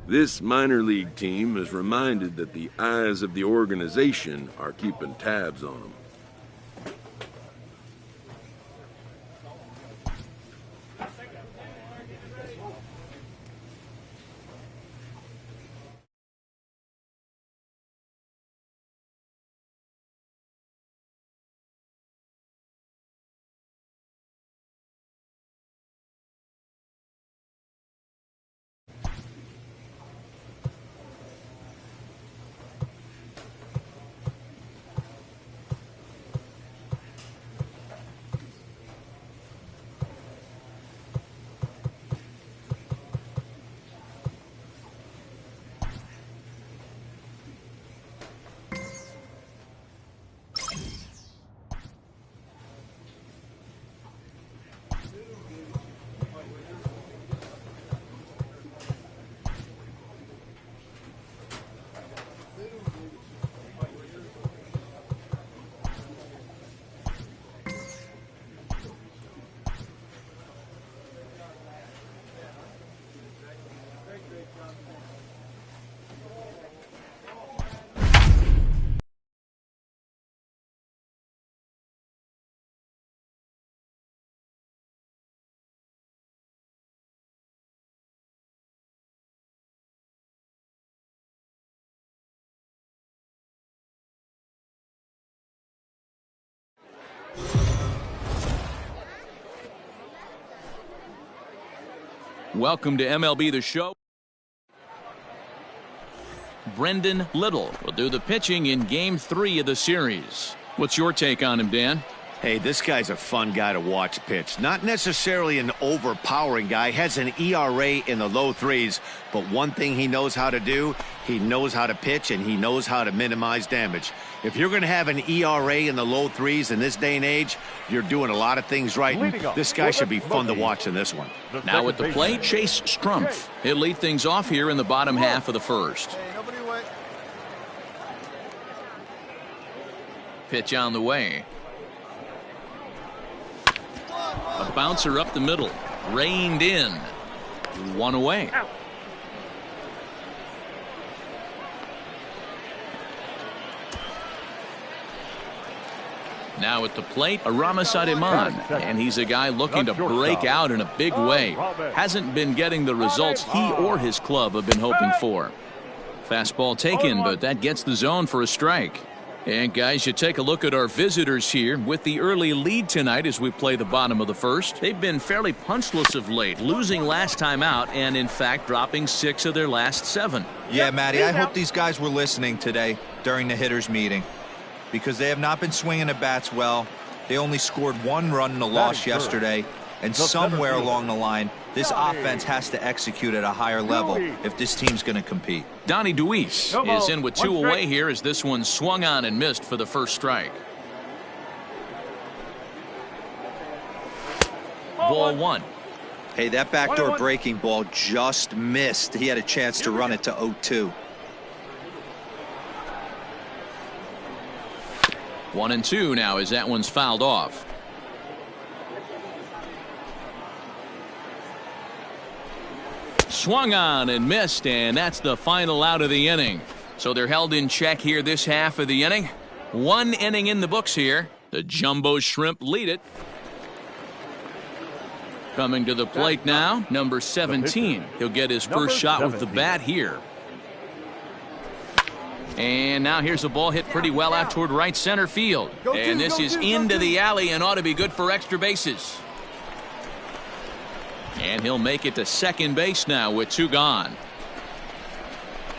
This minor league team is reminded that the eyes of the organization are keeping tabs on them. Welcome to MLB The Show. Brendan Little will do the pitching in Game 3 of the series. What's your take on him, Dan? Hey, this guy's a fun guy to watch pitch. Not necessarily an overpowering guy. Has an ERA in the low threes. But one thing he knows how to do, he knows how to pitch and he knows how to minimize damage. If you're going to have an ERA in the low threes in this day and age, you're doing a lot of things right. And this guy should be fun to watch in this one. Now at the plate, Chase Strumpf. He'll lead things off here in the bottom half of the first. Pitch on the way. A bouncer up the middle. Reined in. One away. Now at the plate, Aramis Ademan, and he's a guy looking to break out in a big way. Hasn't been getting the results he or his club have been hoping for. Fastball taken, but that gets the zone for a strike. And guys, you take a look at our visitors here with the early lead tonight as we play the bottom of the first. They've been fairly punchless of late, losing last time out and in fact dropping 6 of their last 7. Yeah, Matty, I hope these guys were listening today during the hitters meeting, because they have not been swinging the bats well. They only scored 1 run in the loss yesterday, and somewhere along the line this offense has to execute at a higher level if this team's going to compete. Donnie Deweese is in with 2 away here as this one swung on and missed for the first strike. Ball 1. Hey, that backdoor breaking ball just missed. He had a chance to run it to 0-2. 1-2 now as that one's fouled off. Swung on and missed, and that's the final out of the inning. So they're held in check here this half of the inning. 1 inning in the books here. The Jumbo Shrimp lead it. Coming to the plate now, number 17. He'll get his first shot with the bat here. And now here's a ball hit pretty well out toward right center field. And this is into the alley and ought to be good for extra bases. And he'll make it to second base now with 2 gone.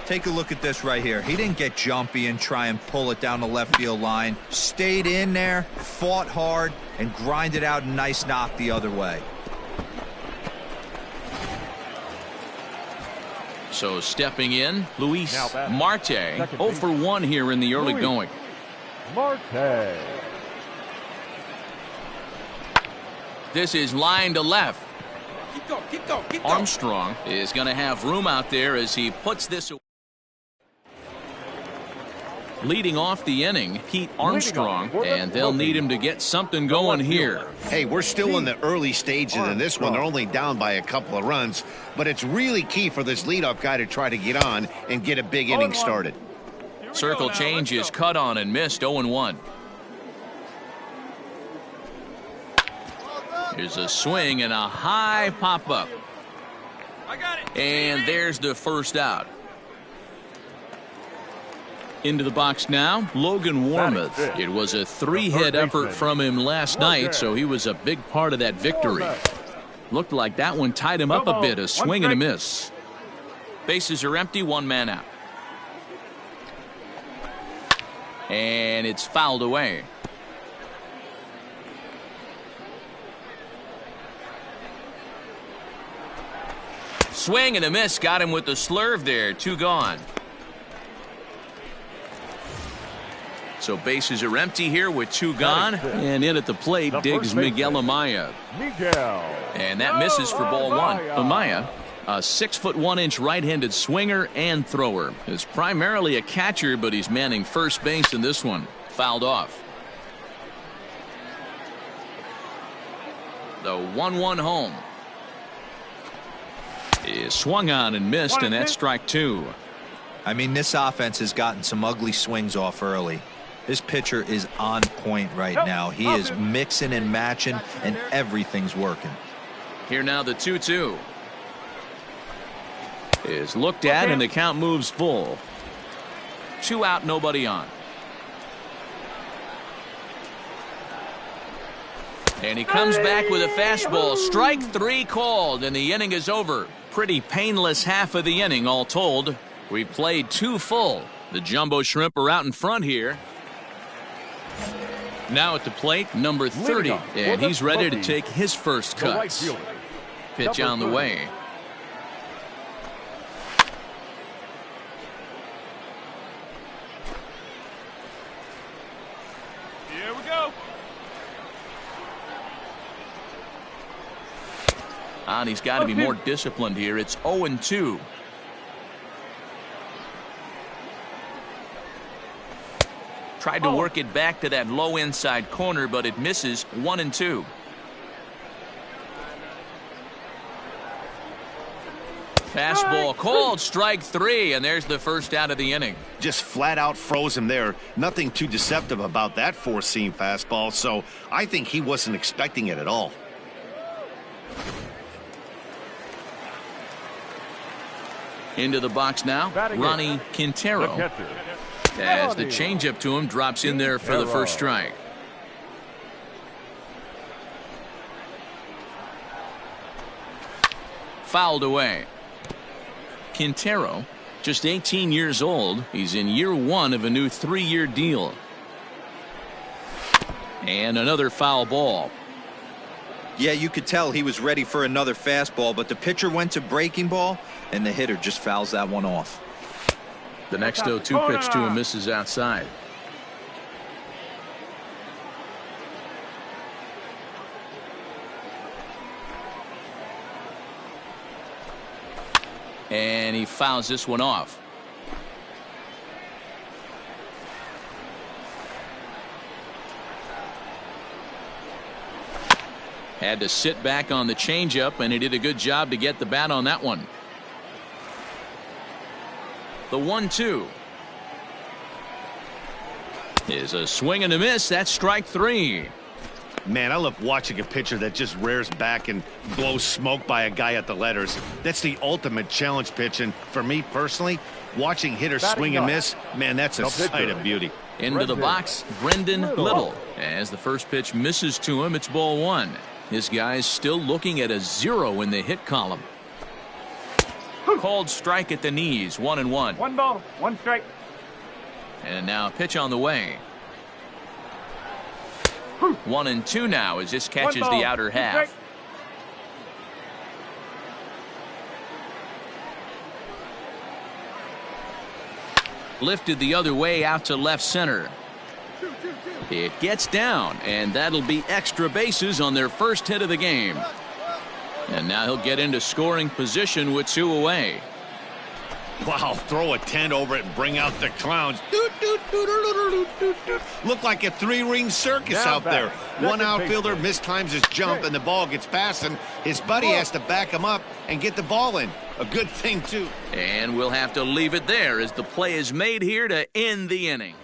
Take a look at this right here. He didn't get jumpy and try and pull it down the left field line. Stayed in there, fought hard, and grinded out a nice knock the other way. So stepping in, Luis Marte. 0 for 1 here in the early going. Marte. This is line to left. Keep going. Armstrong is going to have room out there as he puts this away. Leading off the inning, Pete Armstrong, and they'll need him to get something going here. Hey, we're still in the early stages in this one. They're only down by a couple of runs, but it's really key for this leadoff guy to try to get on and get a big inning started. Circle change is cut on and missed. 0-1. Here's a swing and a high pop-up. And there's the first out. Into the box now, Logan Warmoth. It was a 3-hit effort from him last night, so he was a big part of that victory. Looked like that one tied him up a bit, a swing and a miss. Bases are empty, 1 man out. And it's fouled away. Swing and a miss, got him with the slurve there, 2 gone. So bases are empty here with 2 gone, and in at the plate digs Miguel Amaya. And that misses for ball 1. Amaya, a 6'1" right-handed swinger and thrower, is primarily a catcher, but he's manning first base in this one. Fouled off. The 1-1 home is swung on and missed, and that's strike 2. I mean, this offense has gotten some ugly swings off early. This pitcher is on point right now. He is mixing and matching, and everything's working. Here now the 2-2 is looked at, and the count moves full. 2 out, nobody on. And he comes back with a fastball. Strike 3 called, and the inning is over. Pretty painless half of the inning, all told. We played 2 full. The Jumbo Shrimp are out in front here. Now at the plate, number 30, and he's ready to take his first cuts. Pitch on the way. Here we go. And he's got to be more disciplined here. It's 0-2. Tried to work it back to that low inside corner, but it misses. 1-2. Fastball called, strike 3, and there's the first out of the inning. Just flat out froze him there. Nothing too deceptive about that 4-seam fastball, so I think he wasn't expecting it at all. Into the box now, Ronnie Quintero. As the changeup to him drops in there for the first strike. Fouled away. Quintero, just 18 years old. He's in year 1 of a new 3-year deal. And another foul ball. Yeah, you could tell he was ready for another fastball, but the pitcher went to breaking ball, and the hitter just fouls that one off. The next 0-2 pitch to him misses outside. And he fouls this one off. Had to sit back on the changeup, and he did a good job to get the bat on that one. The 1-2 is a swing and a miss. That's strike 3. Man, I love watching a pitcher that just rears back and blows smoke by a guy at the letters. That's the ultimate challenge pitch, and for me personally, watching hitters swing and miss, man, that's a sight of beauty. Into the box, Brendan Little. As the first pitch misses to him, it's ball 1. His guy's still looking at a 0 in the hit column. Called strike at the knees, 1-1. 1 ball, 1 strike. And now a pitch on the way. 1-2 now as this catches the outer half. Lifted the other way out to left center. It gets down, and that'll be extra bases on their first hit of the game. And now he'll get into scoring position with 2 away. Wow, throw a tent over it and bring out the clowns. Look like a three-ring circus out there. One outfielder mistimes his jump and the ball gets past him. His buddy has to back him up and get the ball in. A good thing, too. And we'll have to leave it there as the play is made here to end the inning.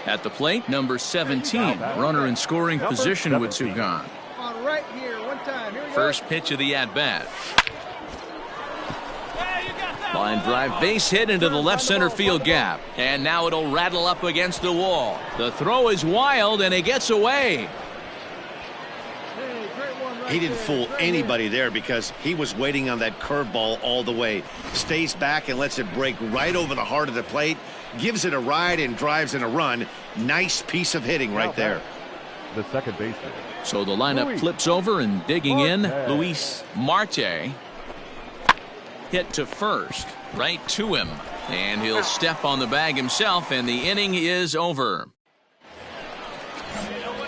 At the plate, number 17, runner in scoring position with two gone. Right here, one time. Here we First go. pitch of the at-bat. Line drive base hit into the left center field gap. And now it'll rattle up against the wall. The throw is wild and it gets away. Hey, great one right He didn't there. fool Great anybody there because he was waiting on that curveball all the way. Stays back and lets it break right over the heart of the plate. Gives it a ride and drives in a run. Nice piece of hitting right there. The second baseman. So the lineup flips over and digging in, Luis Marte. Hit to first, right to him. And he'll step on the bag himself, and the inning is over.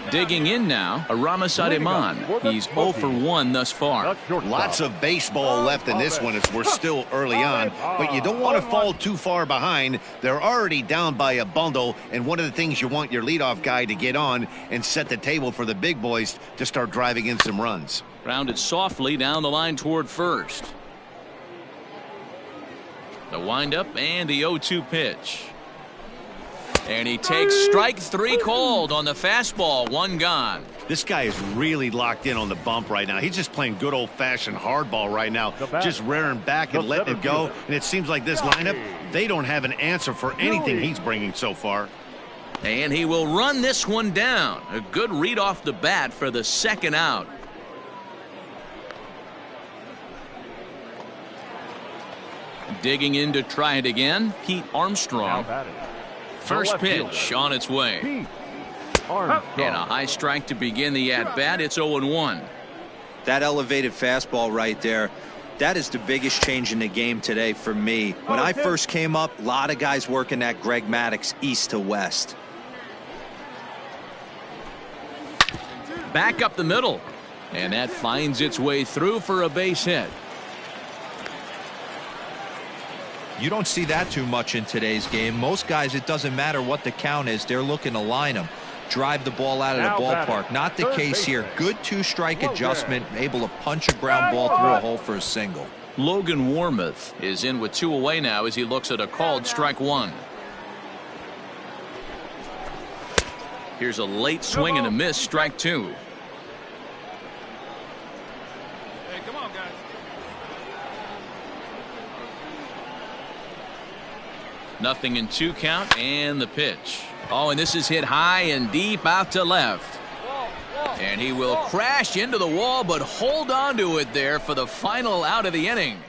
Digging in now, Aramis Ademan. He's 0 for 1 thus far. Lots of baseball left in this one as we're still early on, but you don't want to fall too far behind. They're already down by a bundle, and one of the things you want your leadoff guy to get on and set the table for the big boys to start driving in some runs. Grounded softly down the line toward first. The windup and the 0-2 pitch. And he takes strike three called on the fastball. One gone. This guy is really locked in on the bump right now. He's just playing good old-fashioned hardball right now, just rearing back and letting it go. And it seems like this lineup, they don't have an answer for anything he's bringing so far. And he will run this one down. A good read off the bat for the second out. Digging in to try it again, Pete Armstrong. First pitch on its way. And a high strike to begin the at-bat. It's 0-1. That elevated fastball right there, that is the biggest change in the game today for me. When I first came up, a lot of guys working that Greg Maddux east to west. Back up the middle. And that finds its way through for a base hit. You don't see that too much in today's game. Most guys, it doesn't matter what the count is. They're looking to line them, drive the ball out of the ballpark. Not the case here. Good two-strike adjustment, able to punch a ground ball through a hole for a single. Logan Warmoth is in with 2 away now as he looks at a called strike one. Here's a late swing and a miss, strike 2. Hey, come on, guys. Nothing in 2 count and the pitch. Oh, and this is hit high and deep out to left. And he will crash into the wall, but hold on to it there for the final out of the inning.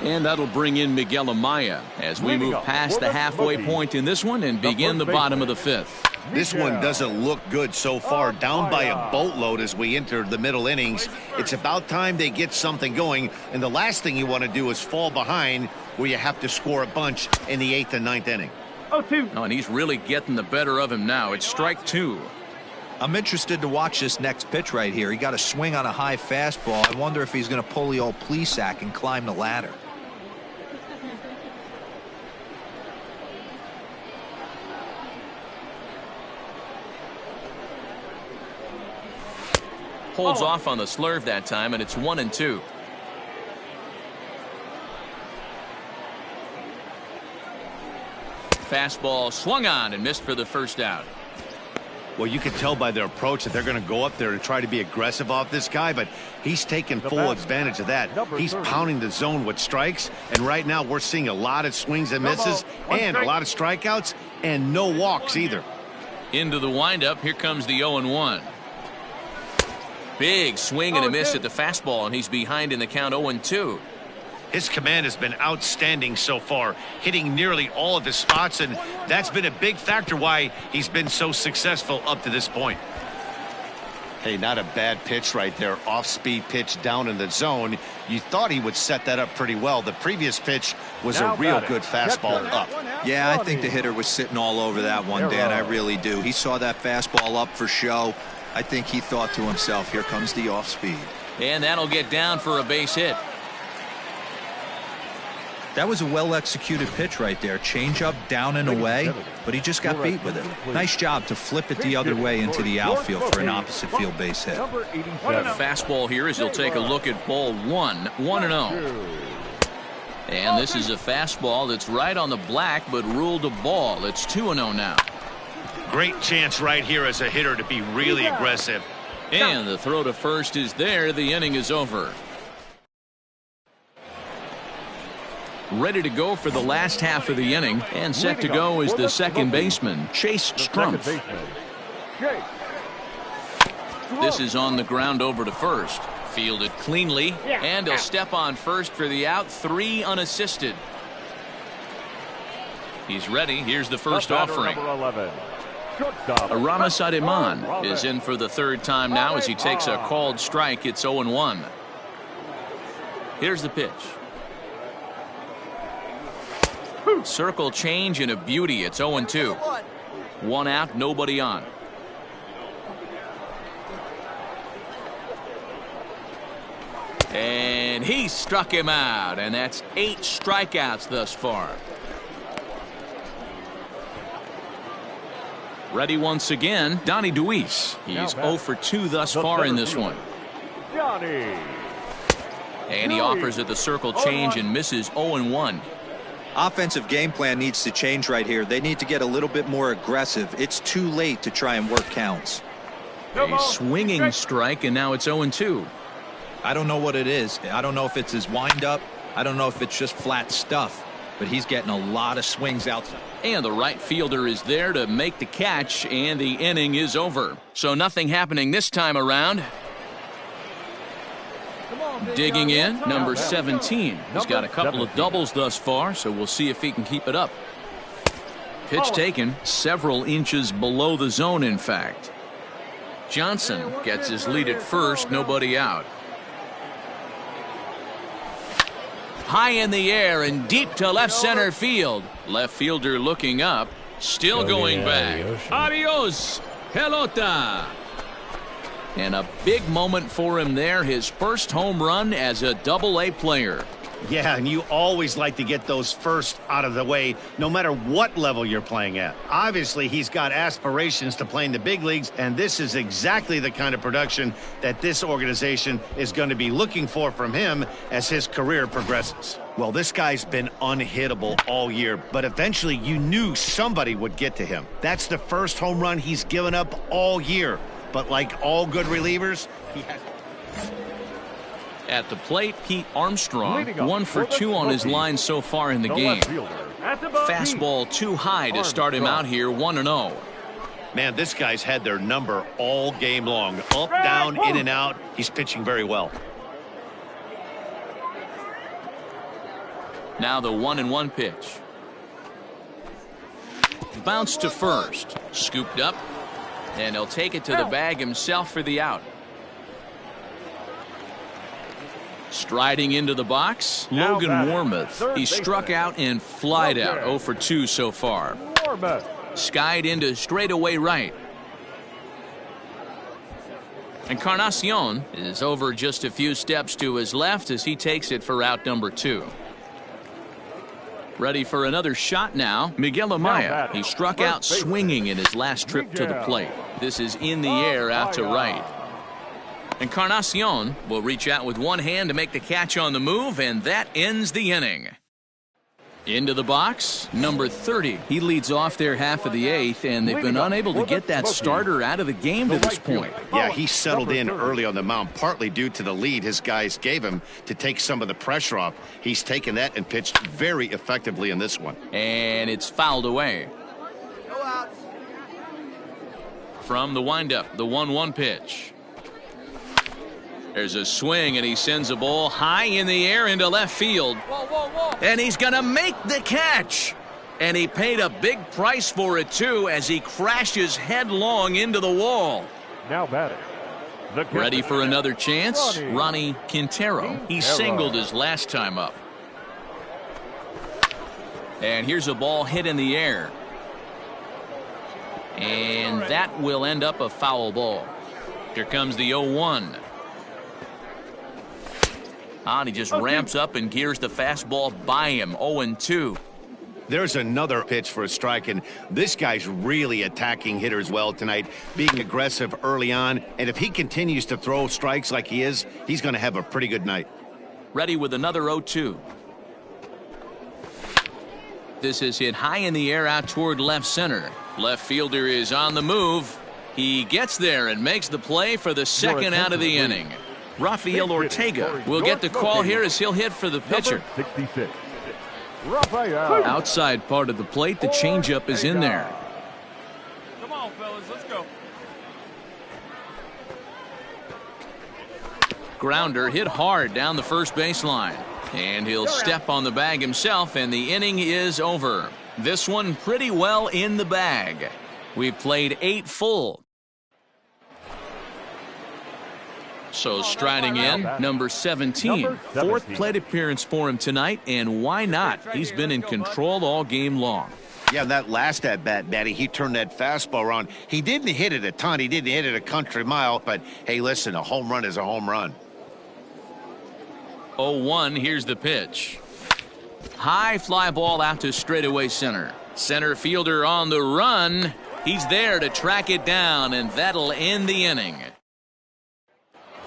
And that'll bring in Miguel Amaya as we move past the halfway point in this one and begin the bottom of the 5th. This one doesn't look good so far. Down by a boatload as we enter the middle innings. It's about time they get something going. And the last thing you want to do is fall behind where you have to score a bunch in the 8th and 9th inning. 0-2. Oh, and he's really getting the better of him now. It's strike 2. I'm interested to watch this next pitch right here. He got a swing on a high fastball. I wonder if he's going to pull the old Plesac and climb the ladder. Holds off on the slurve that time, and it's 1-2. Fastball swung on and missed for the first out. Well, you can tell by their approach that they're going to go up there and try to be aggressive off this guy, but he's taking full advantage of that. He's pounding the zone with strikes, and right now we're seeing a lot of swings and misses and a lot of strikeouts and no walks either. Into the windup, here comes the 0-1. Big swing and a miss at the fastball, and he's behind in the count 0-2. His command has been outstanding so far, hitting nearly all of his spots, and that's been a big factor why he's been so successful up to this point. Hey, not a bad pitch right there. Off-speed pitch down in the zone. You thought he would set that up pretty well. The previous pitch was a real good fastball up. Yeah, I think the hitter was sitting all over that one, Dan. I really do. He saw that fastball up for show. I think he thought to himself, here comes the off speed. And that'll get down for a base hit. That was a well-executed pitch right there. Change-up down and away, but he just got beat with it. Nice job to flip it the other way into the outfield for an opposite field base hit. Fastball here as he'll take a look at ball 1, 1-0. And this is a fastball that's right on the black but ruled a ball. It's 2-0 now. Great chance right here as a hitter to be really aggressive. And the throw to first is there. The inning is over. Ready to go for the last half of the inning, and set to go is the second baseman, Chase Strumpf. This is on the ground over to first. Fielded cleanly, and he'll step on first for the out. 3 unassisted. He's ready. Here's the first offering. Aramis Ademan is in for the third time now as he takes a called strike. It's 0-1. Here's the pitch. Circle change and a beauty. It's 0-2. 1 out, nobody on. And he struck him out, and that's 8 strikeouts thus far. Ready once again, Donnie Duis. He's 0 for 2 thus far in this one. And he offers at the circle change and misses. 0-1. Offensive game plan needs to change right here. They need to get a little bit more aggressive. It's too late to try and work counts. A swinging strike, and now it's 0-2. I don't know what it is. I don't know if it's his windup. I don't know if it's just flat stuff. But he's getting a lot of swings outside. And the right fielder is there to make the catch, and the inning is over. So nothing happening this time around. Digging in, number 17. He's got a couple of doubles thus far, so we'll see if he can keep it up. Pitch taken several inches below the zone, in fact. Johnson gets his lead at first, nobody out. High in the air and deep to left center field. Left fielder looking up, still going back. Adios, pelota. And a big moment for him there, his first home run as a Double-A player. Yeah, and you always like to get those first out of the way, no matter what level you're playing at. Obviously, he's got aspirations to play in the big leagues, and this is exactly the kind of production that this organization is going to be looking for from him as his career progresses. Well, this guy's been unhittable all year, but eventually you knew somebody would get to him. That's the first home run he's given up all year. But like all good relievers, he has... At the plate, Pete Armstrong, 1 for 2 on his line so far in the game. Fastball too high to start him out here, 1-0. Man, this guy's had their number all game long. Up, down, in and out. He's pitching very well. Now the 1-1 pitch. Bounce to first. Scooped up. And he'll take it to the bag himself for the out. Striding into the box, Logan Warmoth. He struck out and flied out. 0 for 2 so far. Skied into straightaway right. Encarnacion is over just a few steps to his left as he takes it for out number 2. Ready for another shot now, Miguel Amaya. He struck out swinging in his last trip to the plate. This is in the air out to right. Encarnacion will reach out with one hand to make the catch on the move, and that ends the inning. Into the box, number 30. He leads off their half of the 8th, and they've been unable to get that starter out of the game to this point. Yeah, he settled in early on the mound, partly due to the lead his guys gave him to take some of the pressure off. He's taken that and pitched very effectively in this one. And it's fouled away. From the windup, the 1-1 pitch. There's a swing, and he sends a ball high in the air into left field. And he's going to make the catch. And he paid a big price for it, too, as he crashes headlong into the wall. Now batting. Ready for another chance? Ronnie Quintero. He singled his last time up. And here's a ball hit in the air. And that will end up a foul ball. Here comes the 0-1. And he just ramps up and gears the fastball by him. 0-2. There's another pitch for a strike, and this guy's really attacking hitters well tonight, being aggressive early on. And if he continues to throw strikes like he is, he's going to have a pretty good night. Ready with another 0-2. This is hit high in the air out toward left center. Left fielder is on the move. He gets there and makes the play for the second out of the inning. Rafael Ortega will get the call here as he'll hit for the pitcher. 66. Outside part of the plate, the changeup is in there. Come on, fellas, let's go. Grounder hit hard down the first baseline. And he'll step on the bag himself, and the inning is over. This one pretty well in the bag. We've played 8 full. So striding in, number 17. Fourth plate appearance for him tonight, and why not? He's been in control all game long. Yeah, that last at-bat, Matty, he turned that fastball around. He didn't hit it a ton. He didn't hit it a country mile. But, hey, listen, a home run is a home run. 0-1, here's the pitch. High fly ball out to straightaway center. Center fielder on the run. He's there to track it down, and that'll end the inning.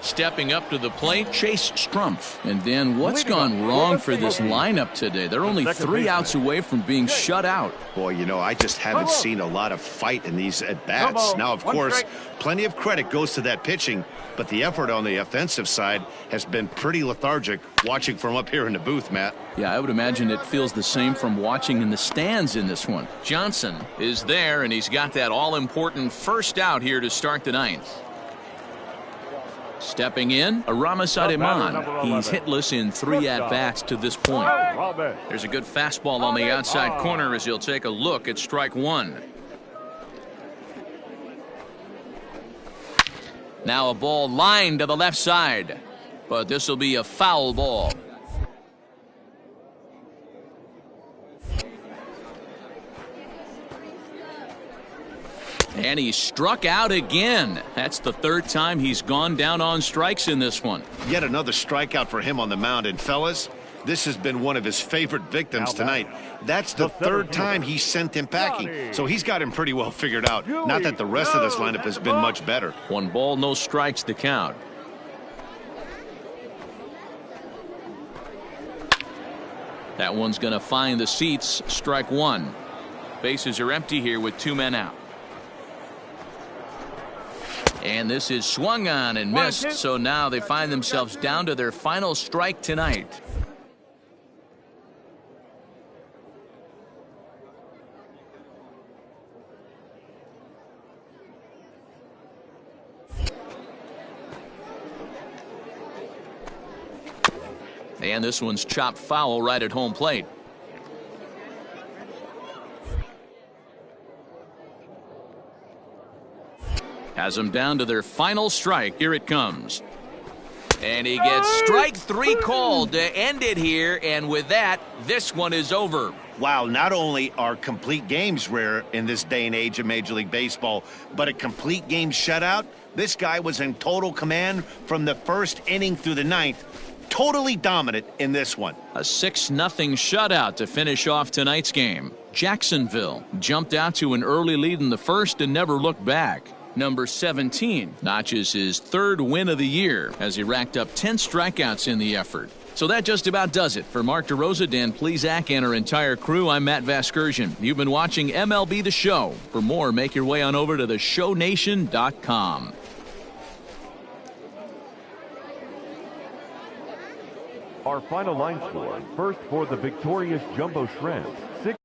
Stepping up to the plate, Chase Strumpf. And then what's gone wrong for this lineup today? They're only 3 outs away from being shut out. Boy, you know, I just haven't seen a lot of fight in these at-bats. Now, of course, plenty of credit goes to that pitching, but the effort on the offensive side has been pretty lethargic watching from up here in the booth, Matt. Yeah, I would imagine it feels the same from watching in the stands in this one. Johnson is there, and he's got that all-important first out here to start the 9th. Stepping in, Aramis Ademan. He's hitless in 3 at-bats to this point. There's a good fastball on the outside corner as he'll take a look at strike 1. Now a ball lined to the left side, but this will be a foul ball. And he struck out again. That's the 3rd time he's gone down on strikes in this one. Yet another strikeout for him on the mound. And, fellas, this has been one of his favorite victims tonight. That's the 3rd time he sent him packing. So he's got him pretty well figured out. Not that the rest of this lineup has been much better. 1 ball, no strikes to count. That one's going to find the seats. Strike 1. Bases are empty here with 2 men out. And this is swung on and missed, so now they find themselves down to their final strike tonight. And this one's chopped foul right at home plate. Has them down to their final strike. Here it comes. And he gets strike 3 called to end it here. And with that, this one is over. Wow, not only are complete games rare in this day and age of Major League Baseball, but a complete game shutout. This guy was in total command from the 1st inning through the 9th. Totally dominant in this one. A 6-0 shutout to finish off tonight's game. Jacksonville jumped out to an early lead in the 1st and never looked back. Number 17 notches his 3rd win of the year as he racked up 10 strikeouts in the effort. So that just about does it. For Mark DeRosa, Dan Plesac, and our entire crew, I'm Matt Vasgersian. You've been watching MLB The Show. For more, make your way on over to theshownation.com. Our final line score, first for the victorious Jumbo Shrimp, 6